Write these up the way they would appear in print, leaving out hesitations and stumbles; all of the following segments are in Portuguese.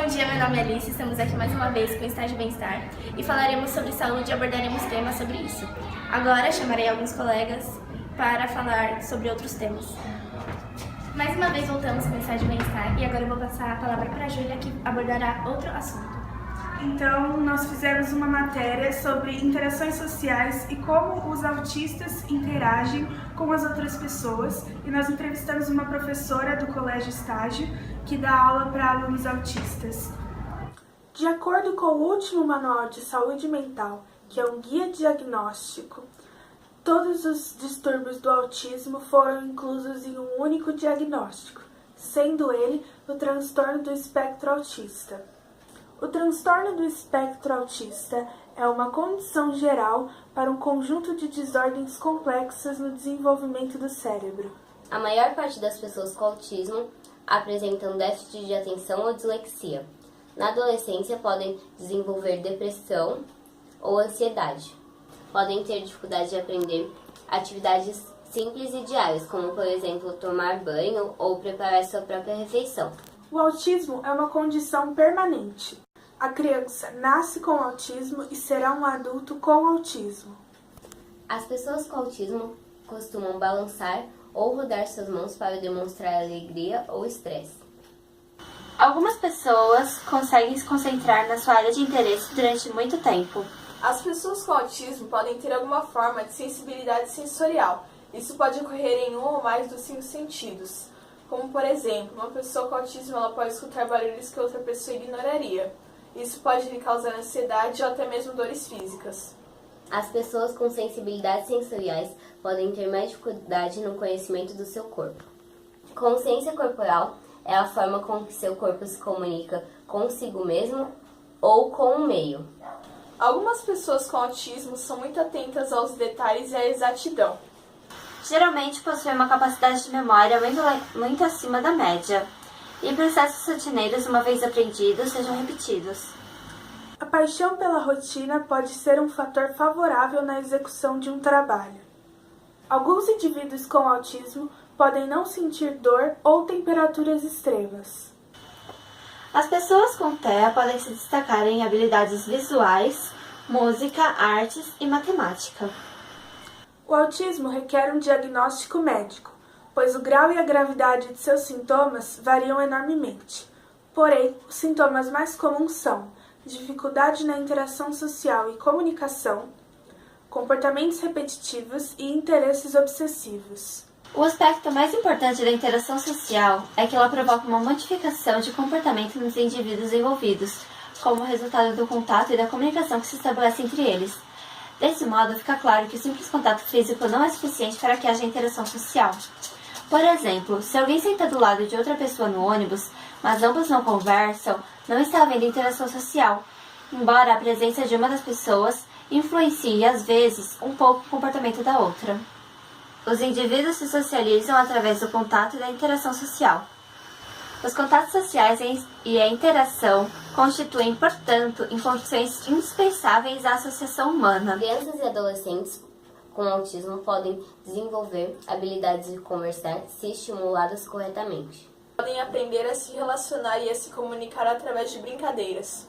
Bom dia, meu nome é Alice, estamos aqui mais uma vez com o Estágio Bem-Estar e falaremos sobre saúde e abordaremos temas sobre isso. Agora chamarei alguns colegas para falar sobre outros temas. Mais uma vez voltamos com o Estágio Bem-Estar e agora eu vou passar a palavra para a Júlia, que abordará outro assunto. Então, nós fizemos uma matéria sobre interações sociais e como os autistas interagem com as outras pessoas, e nós entrevistamos uma professora do Colégio Estágio que dá aula para alunos autistas. De acordo com o último Manual de Saúde Mental, que é um guia diagnóstico, todos os distúrbios do autismo foram inclusos em um único diagnóstico, sendo ele o transtorno do espectro autista. O transtorno do espectro autista é uma condição geral para um conjunto de desordens complexas no desenvolvimento do cérebro. A maior parte das pessoas com autismo apresentam déficit de atenção ou dislexia. Na adolescência, podem desenvolver depressão ou ansiedade. Podem ter dificuldade de aprender atividades simples e diárias, como, por exemplo, tomar banho ou preparar sua própria refeição. O autismo é uma condição permanente. A criança nasce com autismo e será um adulto com autismo. As pessoas com autismo costumam balançar ou rodar suas mãos para demonstrar alegria ou estresse. Algumas pessoas conseguem se concentrar na sua área de interesse durante muito tempo. As pessoas com autismo podem ter alguma forma de sensibilidade sensorial. Isso pode ocorrer em um ou mais dos 5 sentidos. Como, por exemplo, uma pessoa com autismo ela pode escutar barulhos que outra pessoa ignoraria. Isso pode lhe causar ansiedade ou até mesmo dores físicas. As pessoas com sensibilidades sensoriais podem ter mais dificuldade no conhecimento do seu corpo. Consciência corporal é a forma com que seu corpo se comunica consigo mesmo ou com o meio. Algumas pessoas com autismo são muito atentas aos detalhes e à exatidão. Geralmente possuem uma capacidade de memória muito acima da média, e processos rotineiros, uma vez aprendidos, sejam repetidos. A paixão pela rotina pode ser um fator favorável na execução de um trabalho. Alguns indivíduos com autismo podem não sentir dor ou temperaturas extremas. As pessoas com TEA podem se destacar em habilidades visuais, música, artes e matemática. O autismo requer um diagnóstico médico, pois o grau e a gravidade de seus sintomas variam enormemente. Porém, os sintomas mais comuns são dificuldade na interação social e comunicação, comportamentos repetitivos e interesses obsessivos. O aspecto mais importante da interação social é que ela provoca uma modificação de comportamento nos indivíduos envolvidos, como resultado do contato e da comunicação que se estabelece entre eles. Desse modo, fica claro que o simples contato físico não é suficiente para que haja interação social. Por exemplo, se alguém senta do lado de outra pessoa no ônibus, mas ambos não conversam, não está havendo interação social, embora a presença de uma das pessoas influencie, às vezes, um pouco o comportamento da outra. Os indivíduos se socializam através do contato e da interação social. Os contatos sociais e a interação constituem, portanto, em condições indispensáveis à associação humana. Crianças e adolescentes com autismo podem desenvolver habilidades de conversar se estimuladas corretamente. Podem aprender a se relacionar e a se comunicar através de brincadeiras.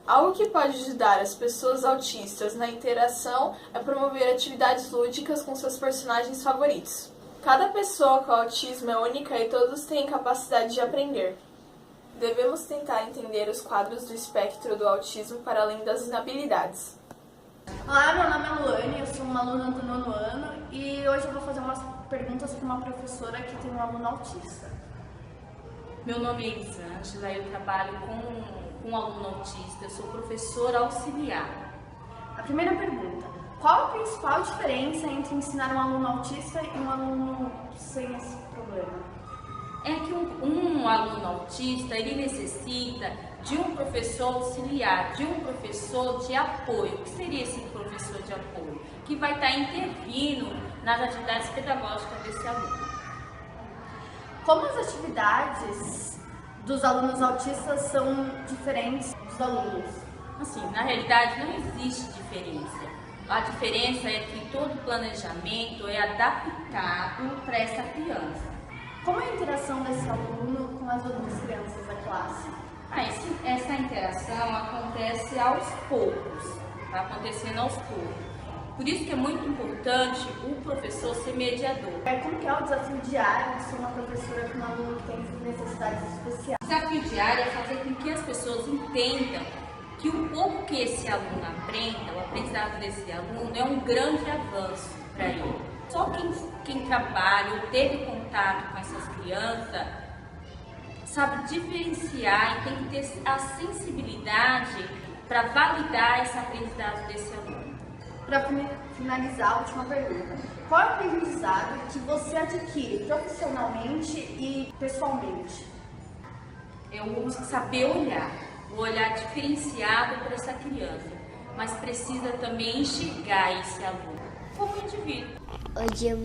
Algo que pode ajudar as pessoas autistas na interação é promover atividades lúdicas com seus personagens favoritos. Cada pessoa com autismo é única e todos têm capacidade de aprender. Devemos tentar entender os quadros do espectro do autismo para além das inabilidades. Olá, meu nome é Luane, eu sou uma aluna do 9º ano e hoje eu vou fazer umas perguntas para uma professora que tem um aluno autista. Meu nome é Elisângela, eu trabalho com um aluno autista, eu sou professora auxiliar. A primeira pergunta: qual a principal diferença entre ensinar um aluno autista e um aluno sem esse problema? É que um aluno autista, ele necessita de um professor auxiliar, de um professor de apoio. O que seria esse professor de apoio? Que vai estar intervindo nas atividades pedagógicas desse aluno. Como as atividades dos alunos autistas são diferentes dos alunos? Assim, na realidade não existe diferença. A diferença é que todo planejamento é adaptado para essa criança. Como é a interação desse aluno com as outras crianças da classe? Essa interação acontece aos poucos, vai acontecendo aos poucos. Por isso que é muito importante o professor ser mediador. Como que é o desafio diário de ser uma professora com um aluno que tem necessidades especiais? O desafio diário é fazer com que as pessoas entendam que o pouco que esse aluno aprenda, o aprendizado desse aluno é um grande avanço para ele. Só quem trabalha ou teve contato com essas crianças sabe diferenciar e tem que ter a sensibilidade para validar esse aprendizado desse aluno. Para finalizar, a última pergunta. Qual é o aprendizado que você adquire profissionalmente e pessoalmente? É o saber olhar, o olhar diferenciado para essa criança, mas precisa também enxergar esse aluno como indivíduo. Hoje eu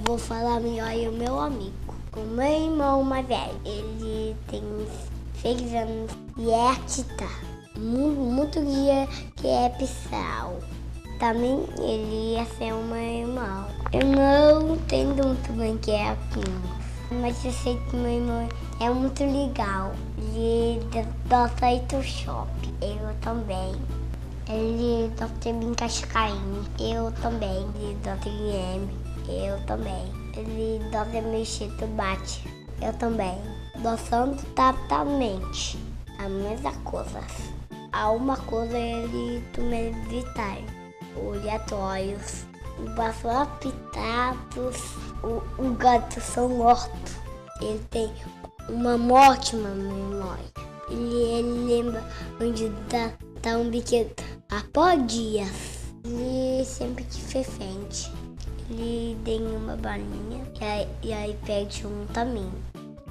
vou falar melhor o meu amigo. O meu irmão mais velho, ele tem 6 anos e é artista. Muito dia que é pessoal. Também ele ia ser o meu irmão. Eu não entendo muito bem o que é aquilo, mas eu sei que meu irmão é muito legal. Ele gosta de Photoshop, eu também. Ele gosta de brincar de carrinho, eu também. Ele gosta de game, eu também. Ele gosta de mexer no bate, eu também. Gostando totalmente a mesma coisa. Há uma coisa ele também evitar. Aleatórios, bastante pitados, o gato são mortos. Ele tem uma ótima memória. Ele lembra onde tá um brinquedo há dias. Ele sempre te fez frente. Ele tem uma balinha e aí perde um também.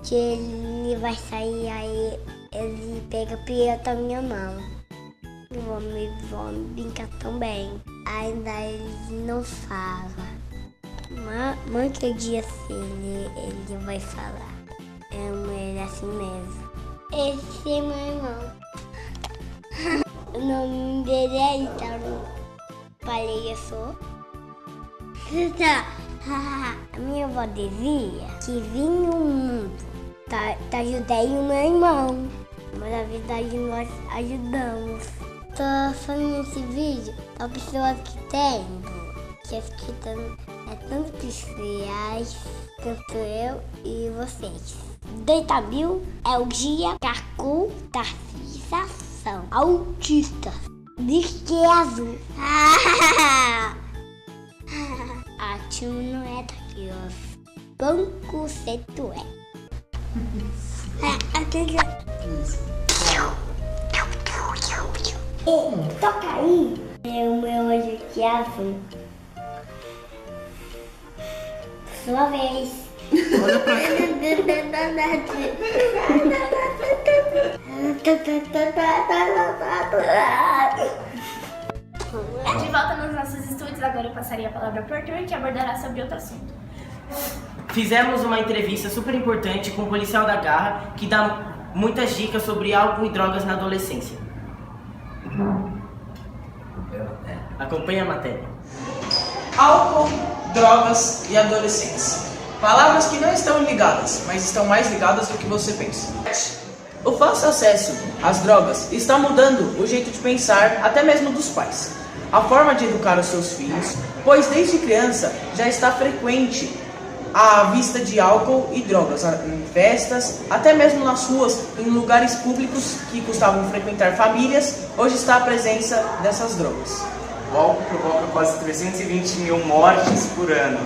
Que ele vai sair, aí ele pega a pirata da minha mão. Vamos brincar também. Ainda ele não fala. Mas que dia assim ele vai falar. Ele é assim mesmo. Esse é meu irmão. O nome dele é Ítalo. Falei, eu sou. A minha avó dizia que vinha o mundo. Tá ajudando o meu irmão. Mas na verdade nós ajudamos. Tô fazendo esse vídeo para pessoas que tem, que é tanto especiais quanto eu e vocês. 2 mil é o dia da conscientização autista. Bicho azul. A turma não é daqui, ó. Banco Centro é. Toca aí. É o meu olho que é azul. Sua vez. Olha pra cá. De volta nos nossos estúdios, agora eu passaria a palavra para o Arthur, que abordará sobre outro assunto. Fizemos uma entrevista super importante com o policial da Garra, que dá muitas dicas sobre álcool e drogas na adolescência. Acompanhe a matéria. Álcool, drogas e adolescência. Palavras que não estão ligadas, mas estão mais ligadas do que você pensa. O fácil acesso às drogas está mudando o jeito de pensar, até mesmo dos pais. A forma de educar os seus filhos, pois desde criança já está frequente a vista de álcool e drogas em festas, até mesmo nas ruas, em lugares públicos que costumavam frequentar famílias, hoje está a presença dessas drogas. O álcool provoca quase 320 mil mortes por ano,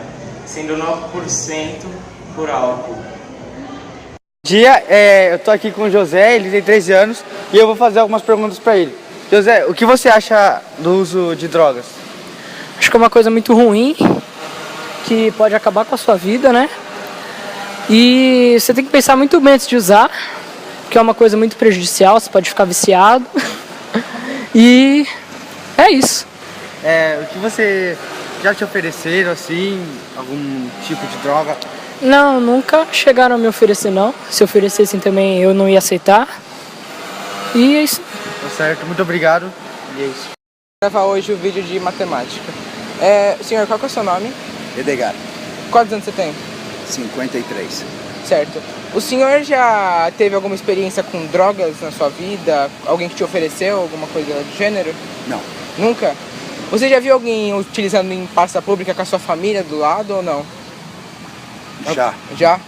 sendo 9% por álcool. Bom dia, eu tô aqui com o José, ele tem 13 anos e eu vou fazer algumas perguntas para ele. José, o que você acha do uso de drogas? Acho que é uma coisa muito ruim, que pode acabar com a sua vida, né? E você tem que pensar muito bem antes de usar, porque é uma coisa muito prejudicial, você pode ficar viciado. E é isso. O que você já te ofereceram, assim, algum tipo de droga? Não, nunca chegaram a me oferecer, não. Se oferecessem também eu não ia aceitar. E é isso. Tá certo, muito obrigado. E é isso. Vou gravar hoje o vídeo de matemática. Senhor, qual que é o seu nome? Edgar. Quantos anos você tem? 53. Certo. O senhor já teve alguma experiência com drogas na sua vida? Alguém que te ofereceu alguma coisa do gênero? Não. Nunca? Você já viu alguém utilizando em praça pública com a sua família do lado ou não? Já. Já?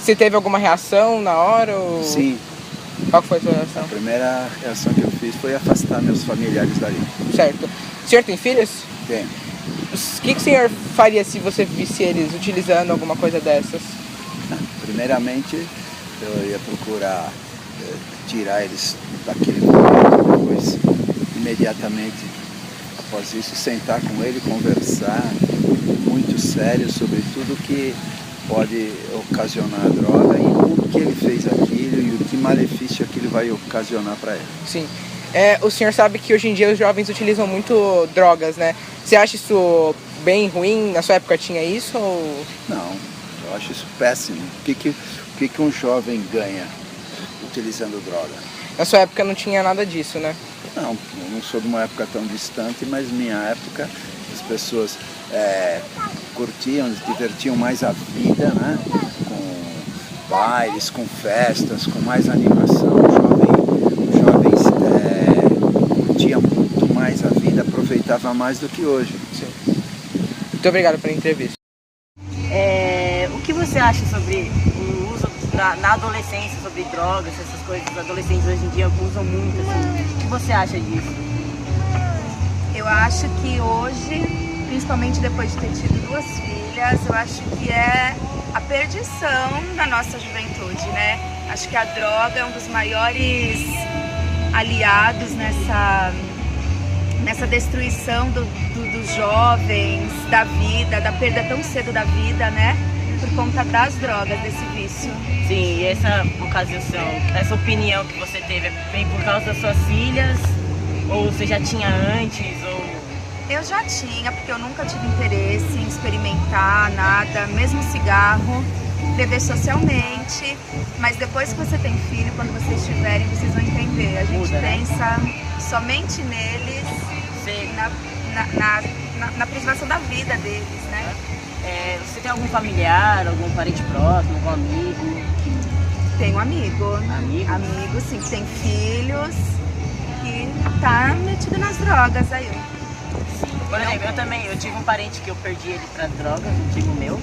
Você teve alguma reação na hora? Ou... Sim. Qual foi a sua reação? A primeira reação que eu fiz foi afastar meus familiares dali. Certo. O senhor tem filhos? Tenho. O que o senhor faria se você visse eles utilizando alguma coisa dessas? Primeiramente, eu ia procurar tirar eles daquele momento, depois, imediatamente, após isso, sentar com ele, conversar muito sério sobre tudo que pode ocasionar a droga e por que ele fez aquilo e o que malefício aquilo vai ocasionar para ele. Sim. O senhor sabe que hoje em dia os jovens utilizam muito drogas, né? Você acha isso bem ruim? Na sua época tinha isso? Ou... Não, eu acho isso péssimo. O que um jovem ganha utilizando droga? Na sua época não tinha nada disso, né? Não, eu não sou de uma época tão distante, mas minha época as pessoas curtiam, se divertiam mais a vida, né? Com bailes, com festas, com mais animação. Os jovens curtiam muito mais a vida, aproveitavam mais do que hoje. Sim. Muito obrigado pela entrevista. O que você acha sobre o uso na adolescência, sobre drogas, essas coisas? Os adolescentes hoje em dia usam muito, assim. O que você acha disso? Eu acho que hoje, principalmente depois de ter tido 2 filhas, eu acho que é a perdição da nossa juventude, né? Acho que a droga é um dos maiores aliados nessa destruição dos jovens, da vida, da perda tão cedo da vida, né? Por conta das drogas, desse vício. Sim, e essa ocasião, essa opinião que você teve, vem por causa das suas filhas? Ou você já tinha antes? Ou... Eu já tinha, porque eu nunca tive interesse em experimentar nada, mesmo cigarro, beber socialmente. Mas depois que você tem filho, quando vocês tiverem, vocês vão entender. A gente pensa somente neles, na preservação da vida deles, né? Você tem algum familiar, algum parente próximo, algum amigo? Tenho amigo. Amigo? Amigo, sim, que tem filhos, que tá metido nas drogas aí. Por exemplo, eu tive um parente que eu perdi ele pra drogas, um tio meu.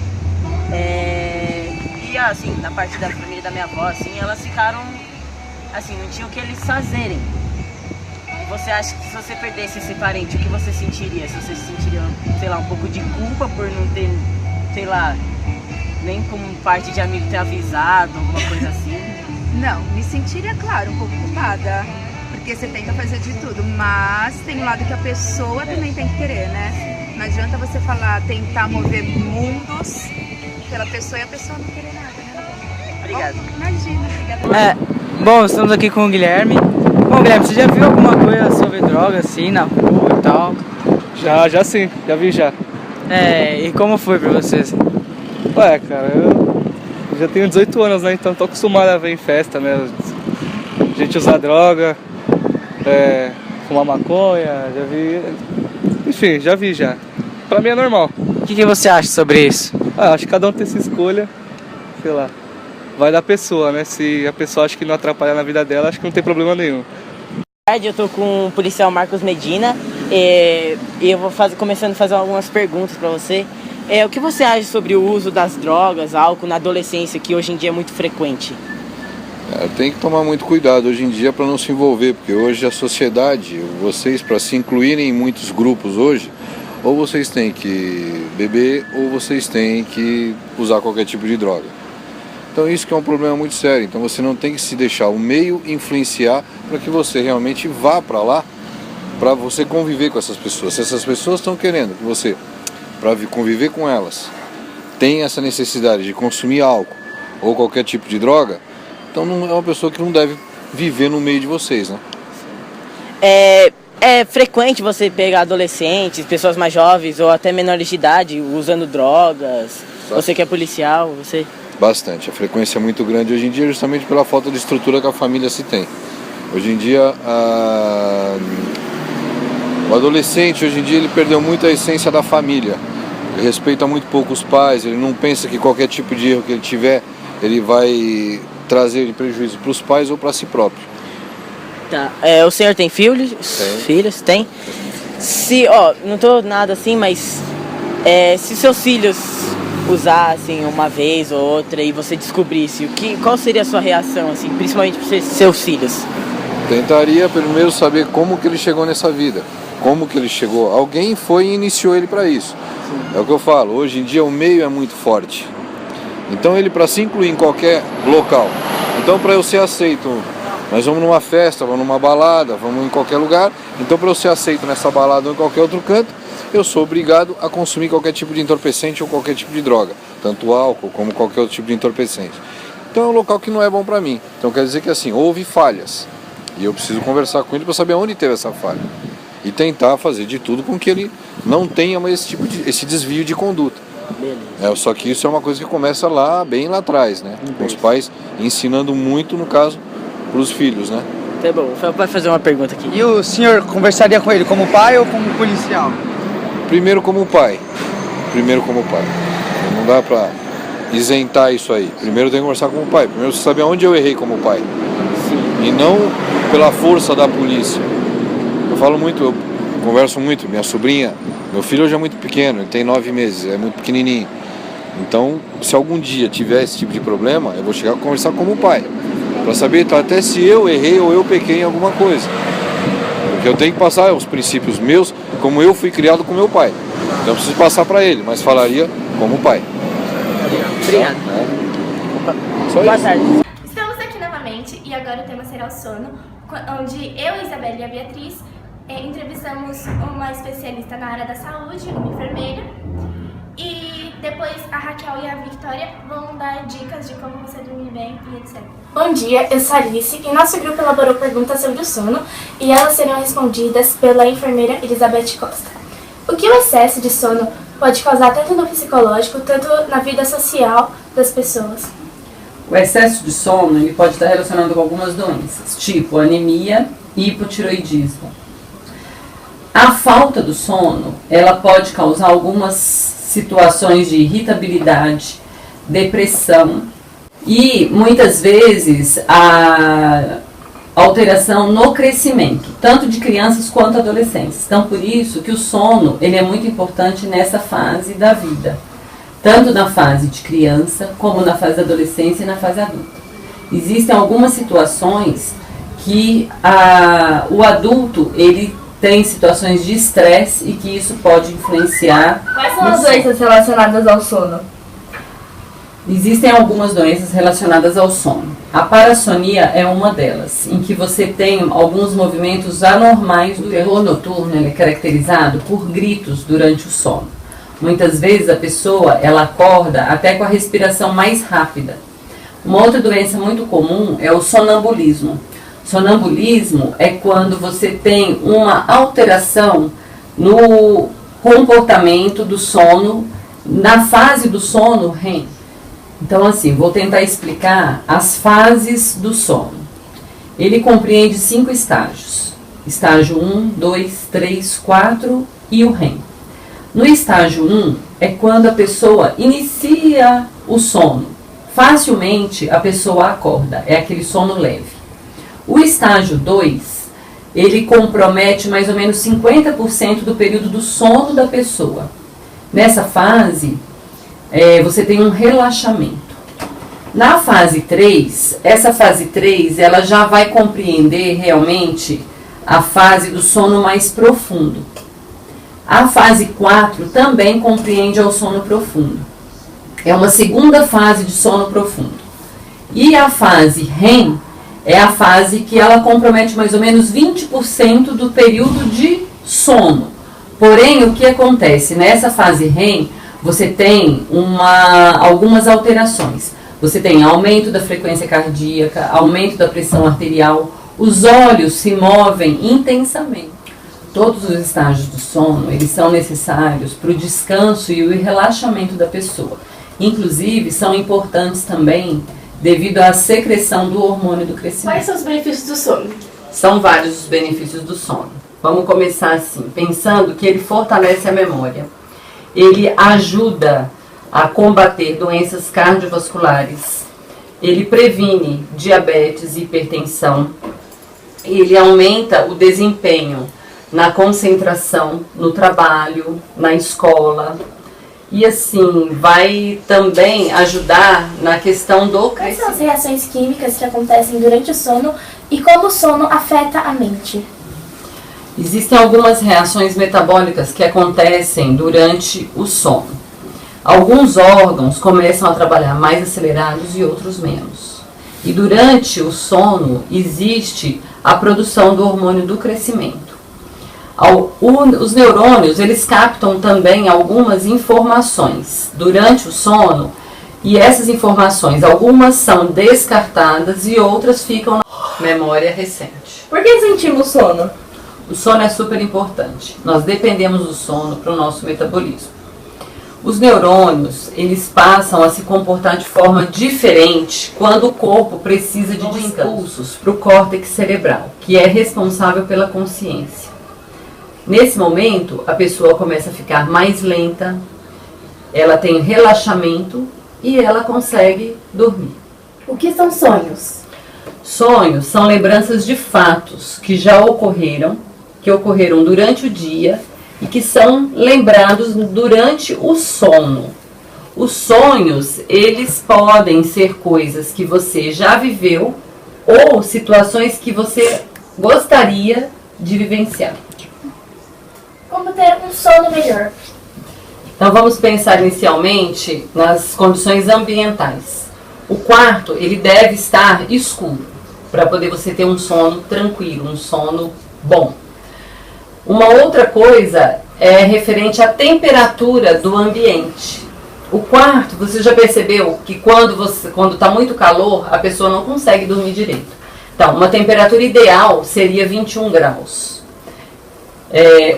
E assim, na parte da família da minha avó, assim, elas ficaram, assim, não tinham o que eles fazerem. Você acha que se você perdesse esse parente, o que você sentiria? Se você sentiria, sei lá, um pouco de culpa por não ter, sei lá, nem como parte de amigo ter avisado, alguma coisa assim? Não, me sentiria, claro, um pouco culpada, porque você tenta fazer de tudo, mas tem um lado que a pessoa também tem que querer, né? Não adianta você tentar mover mundos pela pessoa e a pessoa não querer nada, né? Obrigado. Imagina, obrigada. Bom, estamos aqui com o Guilherme. Bom, Guilherme, você já viu alguma coisa sobre droga assim na rua e tal? Já sim, já vi já. E como foi pra vocês? Ué, cara, eu já tenho 18 anos, né, então tô acostumado a ver em festa, né, a gente usar droga, fumar maconha, já vi, enfim, já vi já. Pra mim é normal. O que você acha sobre isso? Acho que cada um tem sua escolha, sei lá, vai da pessoa, né, se a pessoa acha que não atrapalha na vida dela, acho que não tem problema nenhum. Eu tô com o policial Marcos Medina e eu vou começando a fazer algumas perguntas pra você. O que você acha sobre o uso das drogas, álcool na adolescência, que hoje em dia é muito frequente? Tem que tomar muito cuidado hoje em dia para não se envolver, porque hoje a sociedade, vocês para se incluírem em muitos grupos hoje, ou vocês têm que beber ou vocês têm que usar qualquer tipo de droga. Então isso que é um problema muito sério, então você não tem que se deixar o meio influenciar para que você realmente vá para lá, para você conviver com essas pessoas. Se essas pessoas estão querendo que você, para conviver com elas, tem essa necessidade de consumir álcool ou qualquer tipo de droga, então não é uma pessoa que não deve viver no meio de vocês, né? É frequente você pegar adolescentes, pessoas mais jovens ou até menores de idade usando drogas? Você que é policial, você... Bastante, a frequência é muito grande hoje em dia justamente pela falta de estrutura que a família se tem. Hoje em dia, o adolescente hoje em dia ele perdeu muito a essência da família. Ele respeita muito pouco os pais, ele não pensa que qualquer tipo de erro que ele tiver, ele vai trazer prejuízo para os pais ou para si próprio. Tá. O senhor tem filhos? Tem. Filhos? Tem? Se, não tô nada assim, mas se seus filhos usassem uma vez ou outra e você descobrisse, qual seria a sua reação, assim, principalmente para seus filhos? Tentaria primeiro saber como que ele chegou nessa vida, como que ele chegou. Alguém foi e iniciou ele para isso. Sim. É o que eu falo, hoje em dia o meio é muito forte. Então ele, para se incluir em qualquer local, então para eu ser aceito, nós vamos numa festa, vamos numa balada, vamos em qualquer lugar, então para eu ser aceito nessa balada ou em qualquer outro canto, eu sou obrigado a consumir qualquer tipo de entorpecente ou qualquer tipo de droga, tanto álcool como qualquer outro tipo de entorpecente. Então é um local que não é bom para mim. Então quer dizer que assim, houve falhas. E eu preciso conversar com ele para saber onde teve essa falha. E tentar fazer de tudo com que ele não tenha mais esse desvio de conduta. Só que isso é uma coisa que começa bem lá atrás, né? Com os pais ensinando muito, no caso, para os filhos, né? Tá bom, vai fazer uma pergunta aqui. E o senhor conversaria com ele como pai ou como policial? Primeiro como pai. Não dá para isentar isso aí. Primeiro tem que conversar como pai. Primeiro você sabe aonde eu errei como pai. Sim. E não pela força da polícia. Eu falo muito, eu converso muito, minha sobrinha, meu filho hoje é muito pequeno, ele tem 9 meses, é muito pequenininho. Então, se algum dia tiver esse tipo de problema, eu vou chegar a conversar como pai, para saber até se eu errei ou eu pequei em alguma coisa. Porque eu tenho que passar os princípios meus, como eu fui criado com meu pai. Então eu preciso passar para ele, mas falaria como pai. Obrigado. Boa tarde. Estamos aqui novamente e agora o tema será o sono, onde eu, Isabela e a Beatriz entrevistamos uma especialista na área da saúde, uma enfermeira, e depois a Raquel e a Victoria vão dar dicas de como você dormir bem e etc. Bom dia, eu sou a Alice e nosso grupo elaborou perguntas sobre o sono e elas serão respondidas pela enfermeira Elizabeth Costa. O que o excesso de sono pode causar tanto no psicológico, tanto na vida social das pessoas? O excesso de sono ele pode estar relacionado com algumas doenças, tipo anemia e hipotiroidismo. A falta do sono, ela pode causar algumas situações de irritabilidade, depressão e muitas vezes a alteração no crescimento, tanto de crianças quanto adolescentes. Então, por isso que o sono ele é muito importante nessa fase da vida, tanto na fase de criança, como na fase da adolescência e na fase adulta. Existem algumas situações que o adulto ele tem situações de estresse e que isso pode influenciar. Quais são as doenças relacionadas ao sono? Existem algumas doenças relacionadas ao sono. A parassonia é uma delas, em que você tem alguns movimentos anormais do terror noturno. Ele é caracterizado por gritos durante o sono. Muitas vezes a pessoa ela acorda até com a respiração mais rápida. Uma outra doença muito comum é o sonambulismo. Sonambulismo é quando você tem uma alteração no comportamento do sono, na fase do sono REM. Então assim, vou tentar explicar as fases do sono. Ele compreende 5 estágios. Estágio 1, 2, 3, 4 e o REM. No estágio 1 é quando a pessoa inicia o sono. Facilmente a pessoa acorda, é aquele sono leve. O estágio 2, ele compromete mais ou menos 50% do período do sono da pessoa. Nessa fase, você tem um relaxamento. Na fase 3, essa fase 3, ela já vai compreender realmente a fase do sono mais profundo. A fase 4 também compreende ao sono profundo. É uma segunda fase de sono profundo. E a fase REM é a fase que ela compromete mais ou menos 20% do período de sono. Porém, o que acontece? Nessa fase REM, você tem algumas alterações. Você tem aumento da frequência cardíaca, aumento da pressão arterial, os olhos se movem intensamente. Todos os estágios do sono, eles são necessários para o descanso e o relaxamento da pessoa. Inclusive, são importantes também devido à secreção do hormônio do crescimento. Quais são os benefícios do sono? São vários os benefícios do sono. Vamos começar assim, pensando que ele fortalece a memória. Ele ajuda a combater doenças cardiovasculares. ele previne diabetes e hipertensão, ele aumenta o desempenho na concentração, no trabalho, na escola, e assim, vai também ajudar na questão do Quais são crescimento. as reações químicas que acontecem durante o sono e como o sono afeta a mente? Existem algumas reações metabólicas que acontecem durante o sono. Alguns órgãos começam a trabalhar mais acelerados e outros menos. E durante o sono existe a produção do hormônio do crescimento. Os neurônios, eles captam também algumas informações durante o sono, e essas informações, algumas são descartadas e outras ficam na memória recente. Por que sentimos sono? O sono é super importante. Nós dependemos do sono para o nosso metabolismo. Os neurônios, eles passam a se comportar de forma diferente quando o corpo precisa de impulsos para o córtex cerebral, que é responsável pela consciência. Nesse momento, a pessoa começa a ficar mais lenta, ela tem relaxamento e ela consegue dormir. O que são sonhos? Sonhos são lembranças de fatos que já ocorreram, que ocorreram durante o dia e que são lembrados durante o sono. Os sonhos, eles podem ser coisas que você já viveu ou situações que você gostaria de vivenciar. Como ter um sono melhor? Então vamos pensar inicialmente nas condições ambientais. O quarto, ele deve estar escuro para poder você ter um sono tranquilo, um sono bom. Uma outra coisa é referente à temperatura do ambiente. O quarto, você já percebeu que quando está muito calor, a pessoa não consegue dormir direito. Então, uma temperatura ideal seria 21 graus.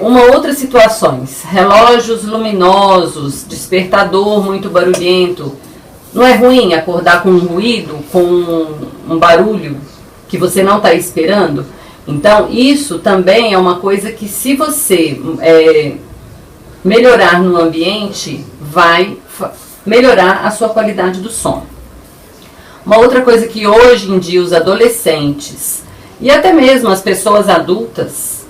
Uma outra situações, relógios luminosos, despertador muito barulhento. Não é ruim acordar com um ruído, com um barulho que você não está esperando? Então, isso também é uma coisa que, se você melhorar no ambiente, vai melhorar a sua qualidade do sono. Uma outra coisa que hoje em dia os adolescentes e até mesmo as pessoas adultas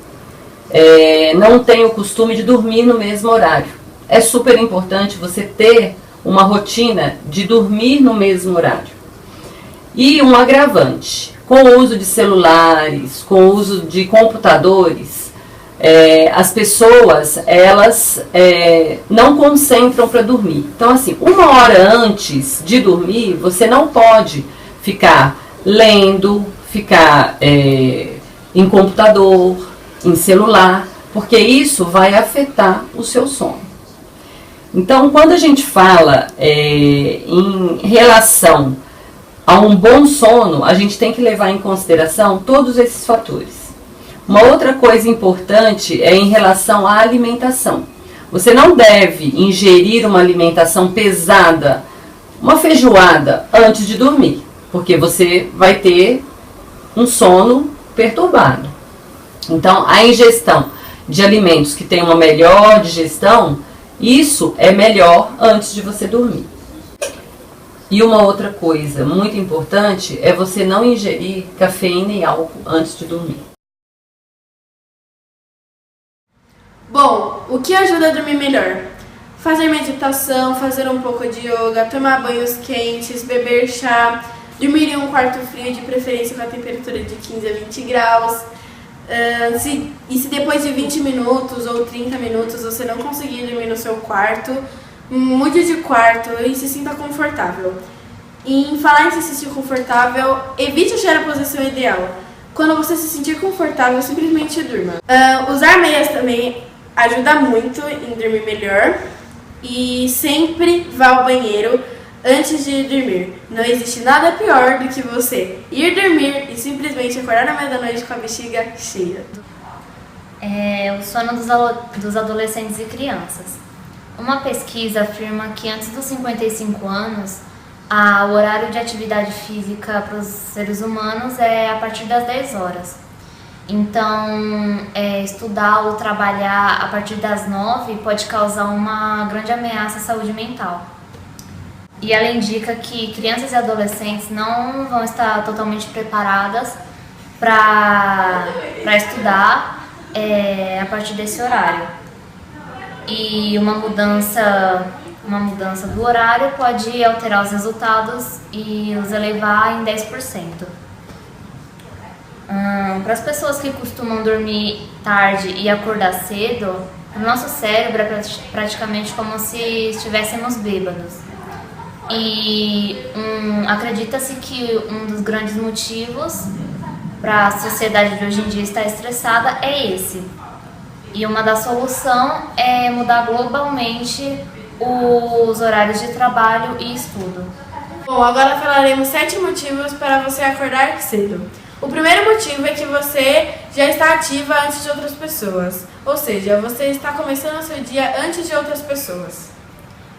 não têm o costume de dormir no mesmo horário. É super importante você ter uma rotina de dormir no mesmo horário. E um agravante, com o uso de celulares, com o uso de computadores, as pessoas, elas não concentram para dormir. Então, assim, 1 hora antes de dormir, você não pode ficar lendo, ficar em computador, em celular, porque isso vai afetar o seu sono. Então, quando a gente fala em relação a um bom sono, a gente tem que levar em consideração todos esses fatores. Uma outra coisa importante é em relação à alimentação. Você não deve ingerir uma alimentação pesada, uma feijoada, antes de dormir, porque você vai ter um sono perturbado. Então, a ingestão de alimentos que têm uma melhor digestão, isso é melhor antes de você dormir. E uma outra coisa muito importante é você não ingerir cafeína e álcool antes de dormir. Bom, o que ajuda a dormir melhor? Fazer meditação, fazer um pouco de yoga, tomar banhos quentes, beber chá, dormir em um quarto frio, de preferência com a temperatura de 15 a 20 graus. Se depois de 20 minutos ou 30 minutos você não conseguir dormir no seu quarto, mude de quarto e se sinta confortável. E em falar em se sentir confortável, evite achar a posição ideal. Quando você se sentir confortável, simplesmente durma. Usar meias também ajuda muito em dormir melhor. E sempre vá ao banheiro antes de dormir. Não existe nada pior do que você ir dormir e simplesmente acordar na meia da noite com a bexiga cheia. O sono dos adolescentes e crianças. Uma pesquisa afirma que antes dos 55 anos, o horário de atividade física para os seres humanos é a partir das 10 horas. Então, estudar ou trabalhar a partir das 9 pode causar uma grande ameaça à saúde mental. E ela indica que crianças e adolescentes não vão estar totalmente preparadas para estudar a partir desse horário. E uma mudança do horário pode alterar os resultados e os elevar em 10%. Para as pessoas que costumam dormir tarde e acordar cedo, o nosso cérebro é praticamente como se estivéssemos bêbados. E acredita-se que um dos grandes motivos para a sociedade de hoje em dia estar estressada é esse. E uma das soluções é mudar globalmente os horários de trabalho e estudo. Bom, agora falaremos 7 motivos para você acordar cedo. O primeiro motivo é que você já está ativa antes de outras pessoas, ou seja, você está começando o seu dia antes de outras pessoas.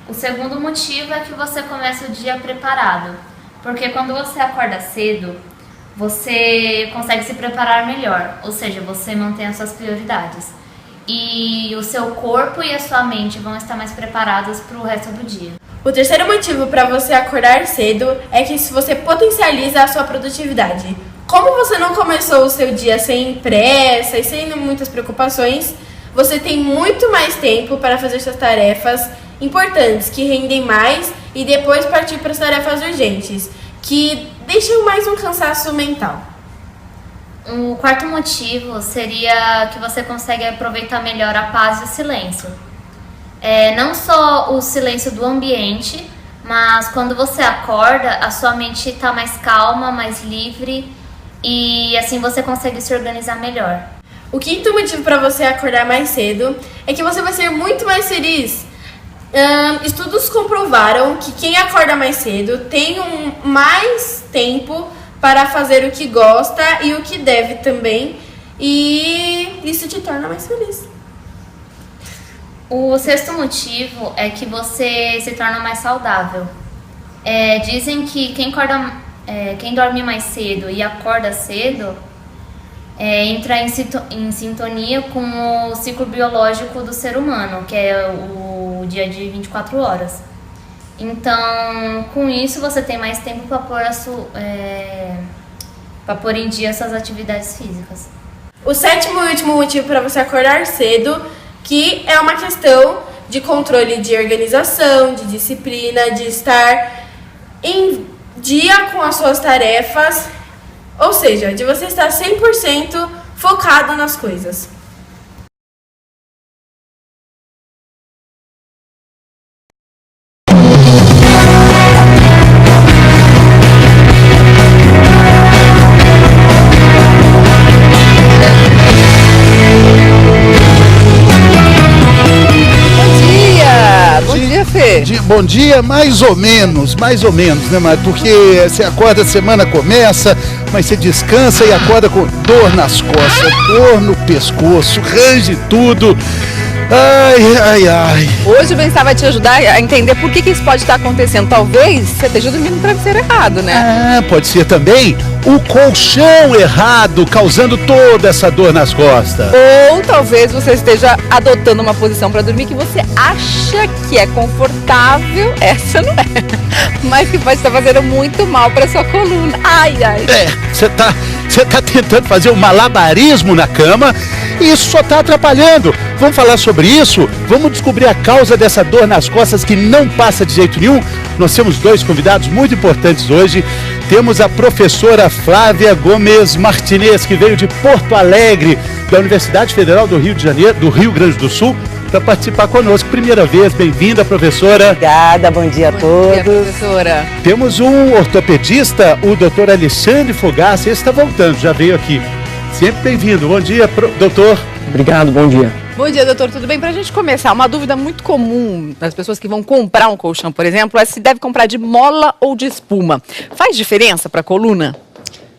O segundo motivo é que você começa o dia preparado, porque quando você acorda cedo, você consegue se preparar melhor, ou seja, você mantém as suas prioridades. E o seu corpo e a sua mente vão estar mais preparados para o resto do dia. O terceiro motivo para você acordar cedo é que você potencializa a sua produtividade. Como você não começou o seu dia sem pressa e sem muitas preocupações, você tem muito mais tempo para fazer suas tarefas importantes, que rendem mais, e depois partir para as tarefas urgentes, que deixam mais um cansaço mental. O quarto motivo seria que você consegue aproveitar melhor a paz e o silêncio. Não só o silêncio do ambiente, mas quando você acorda, a sua mente está mais calma, mais livre, e assim você consegue se organizar melhor. O quinto motivo para você acordar mais cedo é que você vai ser muito mais feliz. Estudos comprovaram que quem acorda mais cedo tem mais tempo para fazer o que gosta e o que deve também, e isso te torna mais feliz. O sexto motivo é que você se torna mais saudável. Dizem que quem dorme mais cedo e acorda cedo entra em sintonia com o ciclo biológico do ser humano, que é o dia de 24 horas. Então, com isso, você tem mais tempo para pôr em dia suas atividades físicas. O sétimo e último motivo para você acordar cedo, que é uma questão de controle de organização, de disciplina, de estar em dia com as suas tarefas, ou seja, de você estar 100% focado nas coisas. Bom dia, mais ou menos, né, Mário? Porque você acorda, a semana começa, mas você descansa e acorda com dor nas costas, dor no pescoço, range tudo. Ai. Hoje o Bem-Estar vai te ajudar a entender por que isso pode estar acontecendo. Talvez você esteja dormindo no travesseiro errado, né? Pode ser também o colchão errado, causando toda essa dor nas costas. Ou talvez você esteja adotando uma posição para dormir que você acha que é confortável, essa não é, mas que pode estar fazendo muito mal para sua coluna. Ai. Você tá tentando fazer um malabarismo na cama e isso só tá atrapalhando. Vamos falar sobre isso? Vamos descobrir a causa dessa dor nas costas que não passa de jeito nenhum? Nós temos 2 convidados muito importantes hoje. Temos a professora Flávia Gomes Martinez, que veio de Porto Alegre, da Universidade Federal do Rio de Janeiro, do Rio Grande do Sul, para participar conosco. Primeira vez, bem-vinda, professora. Obrigada, bom dia a todos. Bom dia, professora. Temos um ortopedista, o doutor Alexandre Fogassi, esse está voltando, já veio aqui. Sempre bem-vindo. Bom dia, doutor. Obrigado, bom dia. Bom dia, doutor, tudo bem? Para a gente começar, uma dúvida muito comum das pessoas que vão comprar um colchão, por exemplo, é se deve comprar de mola ou de espuma. Faz diferença para a coluna?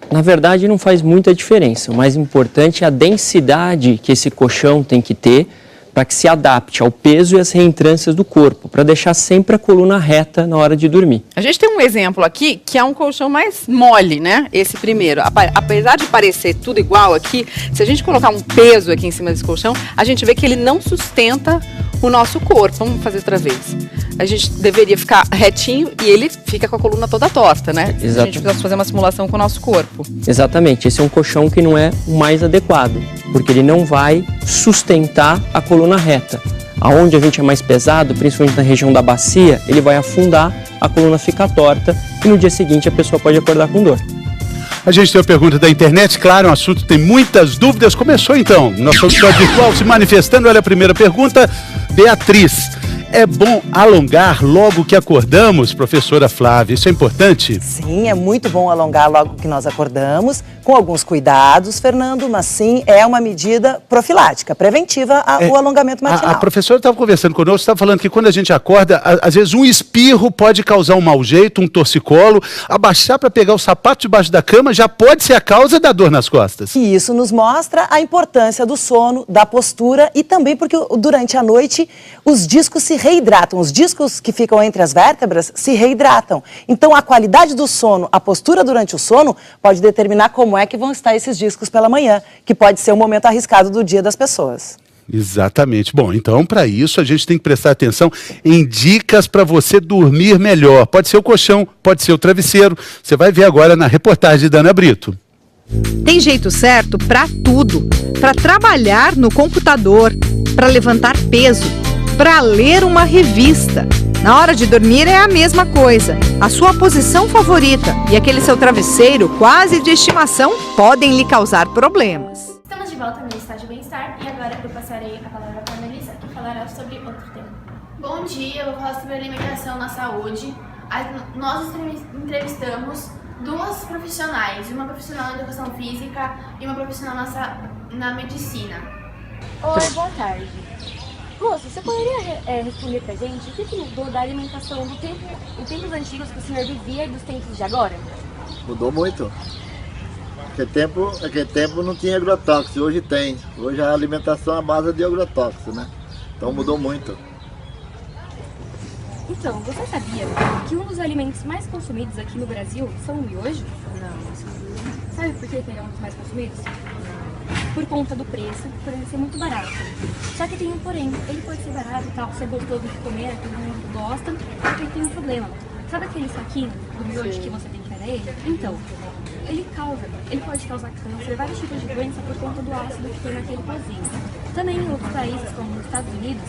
Na verdade, não faz muita diferença. O mais importante é a densidade que esse colchão tem que ter para que se adapte ao peso e às reentrâncias do corpo, para deixar sempre a coluna reta na hora de dormir. A gente tem um exemplo aqui que é um colchão mais mole, né? Esse primeiro. Apesar de parecer tudo igual aqui, se a gente colocar um peso aqui em cima desse colchão, a gente vê que ele não sustenta o nosso corpo. Vamos fazer outra vez. a gente deveria ficar retinho e ele fica com a coluna toda torta, né? Exato. Se a gente precisasse fazer uma simulação com o nosso corpo. Exatamente, esse é um colchão que não é o mais adequado, porque ele não vai sustentar a coluna reta. Aonde a gente é mais pesado, principalmente na região da bacia, ele vai afundar, a coluna fica torta e no dia seguinte a pessoa pode acordar com dor. A gente tem uma pergunta da internet, claro, o assunto tem muitas dúvidas. Começou então, nosso auditório virtual se manifestando. Olha a primeira pergunta, Beatriz. É bom alongar logo que acordamos, professora Flávia? Isso é importante? Sim, é muito bom alongar logo que nós acordamos, com alguns cuidados, Fernando, mas sim, é uma medida profilática, preventiva ao alongamento matinal. A professora estava conversando conosco, estava falando que quando a gente acorda, às vezes um espirro pode causar um mau jeito, um torcicolo. Abaixar para pegar o sapato debaixo da cama já pode ser a causa da dor nas costas. E isso nos mostra a importância do sono, da postura e também porque durante a noite os discos se reidratam. Os discos que ficam entre as vértebras se reidratam. Então, a qualidade do sono, a postura durante o sono, pode determinar como é que vão estar esses discos pela manhã, que pode ser um momento arriscado do dia das pessoas. Exatamente. Bom, então, para isso, a gente tem que prestar atenção em dicas para você dormir melhor. Pode ser o colchão, pode ser o travesseiro. Você vai ver agora na reportagem da Ana Brito. Tem jeito certo para tudo. Para trabalhar no computador, para levantar peso, para ler uma revista. Na hora de dormir é a mesma coisa. A sua posição favorita e aquele seu travesseiro quase de estimação podem lhe causar problemas. Estamos de volta no Estágio Bem-Estar e agora eu passarei a palavra para a Melissa, que falará sobre outro tema. Bom dia, eu vou falar sobre alimentação na saúde. Nós entrevistamos duas profissionais, uma profissional na educação física e uma profissional na medicina. Oi, boa tarde. Moço, você poderia responder pra gente o que mudou da alimentação dos tempos antigos que o senhor vivia e dos tempos de agora? Mudou muito. Naquele tempo não tinha agrotóxico, hoje tem. Hoje a alimentação é a base de agrotóxico, né? Então mudou muito. Então, você sabia que um dos alimentos mais consumidos aqui no Brasil são o miojo? Não. Sabe por que ele é um dos mais consumidos? Por conta do preço, por ele ser muito barato. Só que tem um porém, ele pode ser barato e tal, ser gostoso de comer, todo mundo gosta, só que ele tem um problema. Sabe aquele saquinho do miojo que você tem que dar ele? Então, ele pode causar câncer, vários tipos de doença por conta do ácido que tem naquele pozinho. Também em outros países, como nos Estados Unidos,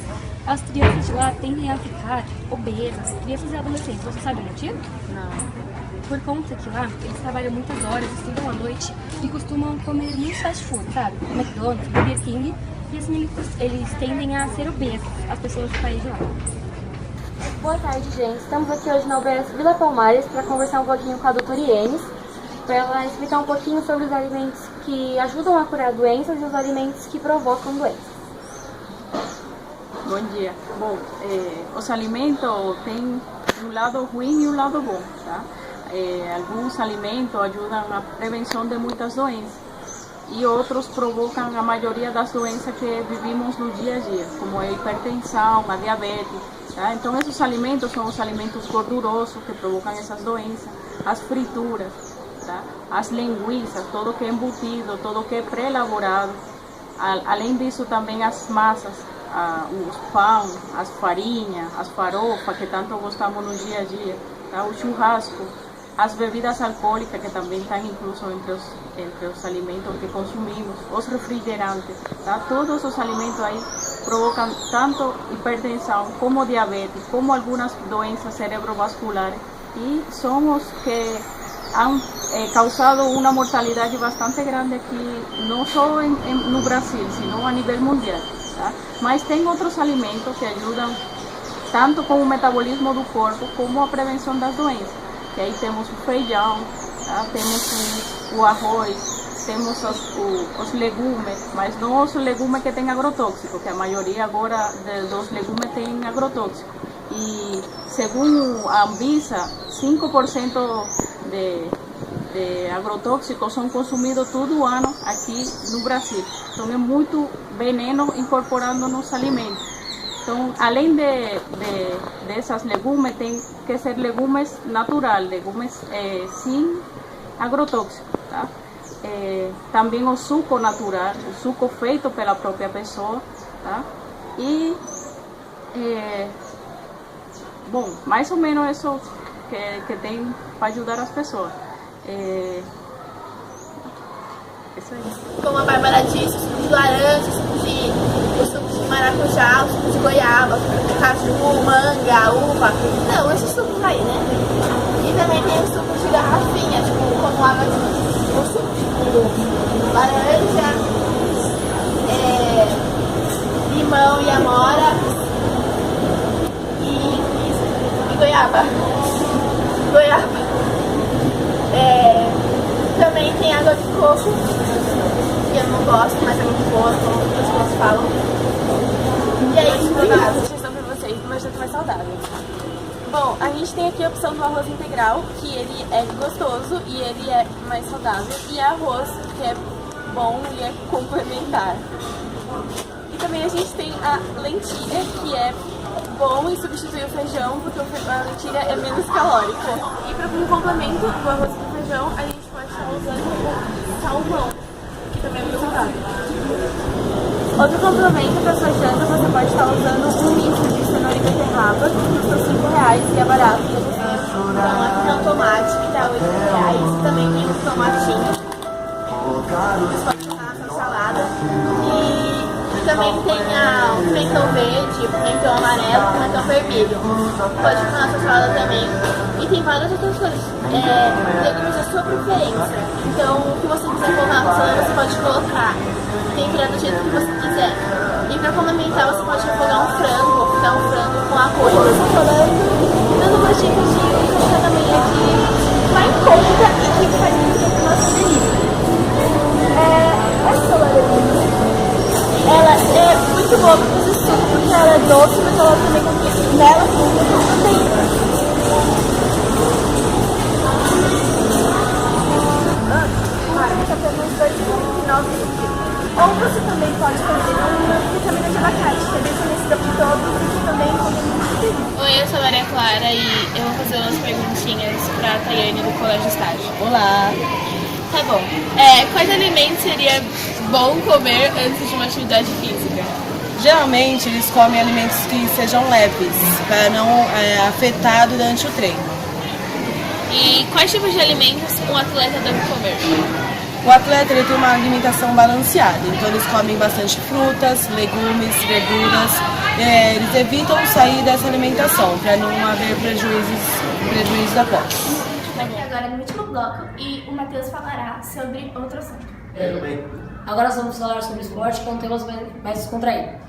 as crianças de lá tendem a ficar obesas, crianças e adolescentes. Você sabe o motivo? Não. Por conta que lá, eles trabalham muitas horas, estudam à noite e costumam comer muito fast food, sabe? McDonald's, Burger King, e assim eles tendem a ser obesos, as pessoas do país de lá. Boa tarde, gente. Estamos aqui hoje na UBS Vila Palmares para conversar um pouquinho com a doutora Ienes, para ela explicar um pouquinho sobre os alimentos que ajudam a curar doenças e os alimentos que provocam doenças. Bom dia. Bom, os alimentos têm um lado ruim e um lado bom, tá? Alguns alimentos ajudam na prevenção de muitas doenças e outros provocam a maioria das doenças que vivimos no dia a dia, como a hipertensão, a diabetes. Tá? Então, esses alimentos são os alimentos gordurosos que provocam essas doenças, as frituras, tá? As linguiças, tudo que é embutido, tudo que é pré-elaborado. Além disso, também as massas, os pão, as farinhas, as farofas, que tanto gostamos no dia a dia, tá? O churrasco, as bebidas alcoólicas, que também estão inclusos entre os alimentos que consumimos, os refrigerantes, tá? Todos os alimentos aí provocam tanto hipertensão como diabetes, como algumas doenças cerebrovasculares, e são os que han causado uma mortalidade bastante grande aqui, não só no Brasil, sino a nível mundial. Tá? Mas tem outros alimentos que ajudam tanto com o metabolismo do corpo como a prevenção das doenças. Que aí temos o feijão, tá? Temos o arroz, temos os legumes, mas não os legumes que têm agrotóxico, que a maioria agora dos legumes tem agrotóxico. E segundo a Anvisa, 5% de agrotóxicos são consumidos todo ano aqui no Brasil. Então é muito veneno incorporado nos alimentos. Então, além dessas legumes, tem que ser legumes naturais, legumes sem agrotóxicos. Tá? Também o suco natural, o suco feito pela própria pessoa. Tá? E bom, mais ou menos isso que tem para ajudar as pessoas. Isso aí. Como a Bárbara disse, o suco de laranja, o suco de maracujá, o suco de goiaba, caju, manga, uva. Não, esses sucos aí, né? E também tem o suco de garrafinha, tipo, como água de suco de laranja, limão e amora e goiaba. Também tem água de coco, que eu não gosto, mas é muito boa, como as pessoas falam. E é isso, obrigada. Uma sugestão pra vocês, de uma janta mais saudável. Bom, a gente tem aqui a opção do arroz integral, que ele é gostoso e ele é mais saudável. E arroz, que é bom e é complementar. E também a gente tem a lentilha, que é bom e substitui o feijão, porque a lentilha é menos calórico. E para um complemento do arroz com feijão, a gente pode estar usando salmão, que também é muito saudável. Outro complemento para sua janta, você pode estar usando um misto de cenoura e beterraba, que custa R$5 e é barato para você. Então aqui tem um tomate, que está R$8, também tem um tomatinho, você pode colocar na sua salada. E também tem o pimentão verde, o pimentão amarelo, o pimentão vermelho. Pode colocar na sua salada também. E tem várias outras coisas, legumes da sua preferência. Então o que você quiser colocar na salada, você pode colocar. Temperando do jeito que você quiser. E para complementar, você pode refogar um frango, fritar um frango com arroz. Eu estou falando, dando umas dicas de café da manhã que vai em conta e que faz muito bem para o nosso organismo. Essa laranja, ela é muito boa para fazer suco, porque ela é doce, mas ela também contém nela com muita proteína. Tá tendo uns 2,99 €. Ou você também pode fazer uma vitamina de abacate, que é bem conhecida por todos e que também contém muito proteína. Oi, eu sou a Maria Clara e eu vou fazer umas perguntinhas para a Tayane do Colégio Estágio. Olá! Tá bom. Quais alimentos seria bom comer antes de uma atividade física? Geralmente eles comem alimentos que sejam leves, para não afetar durante o treino. E quais tipos de alimentos um atleta deve comer? O atleta ele tem uma alimentação balanceada, então eles comem bastante frutas, legumes, verduras. Eles evitam sair dessa alimentação para não haver prejuízos após. Agora no último bloco e o Matheus falará sobre outro assunto. Tudo bem. Agora nós vamos falar sobre esporte, que é um tema mais descontraído.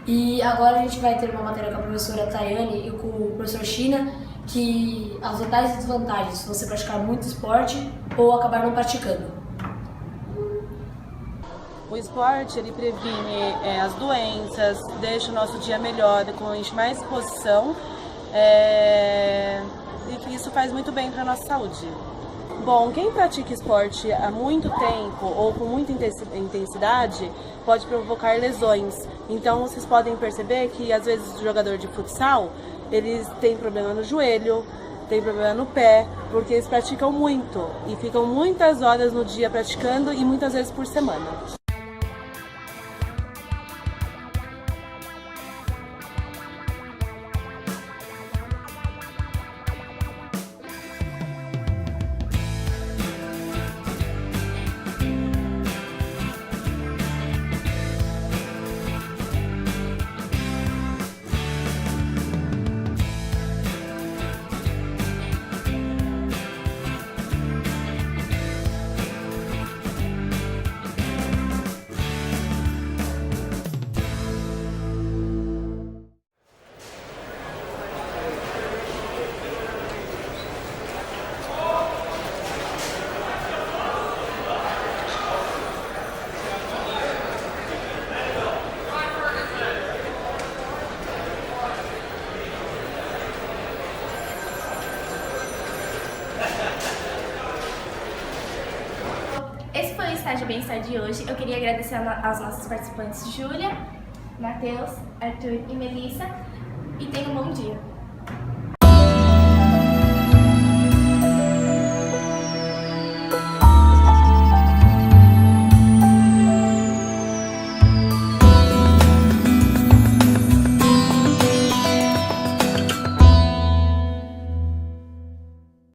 E agora a gente vai ter uma matéria com a professora Tayane e com o professor China, que as vantagens e desvantagens se você praticar muito esporte ou acabar não praticando. O esporte ele previne as doenças, deixa o nosso dia melhor, com a gente mais disposição e que isso faz muito bem para a nossa saúde. Bom, quem pratica esporte há muito tempo ou com muita intensidade pode provocar lesões. Então vocês podem perceber que às vezes o jogador de futsal, eles têm problema no joelho, tem problema no pé, porque eles praticam muito e ficam muitas horas no dia praticando e muitas vezes por semana. Esse foi o Estágio Bem-Estar de hoje. Eu queria agradecer aos nossos participantes Júlia, Matheus, Arthur e Melissa. E tenham um bom dia.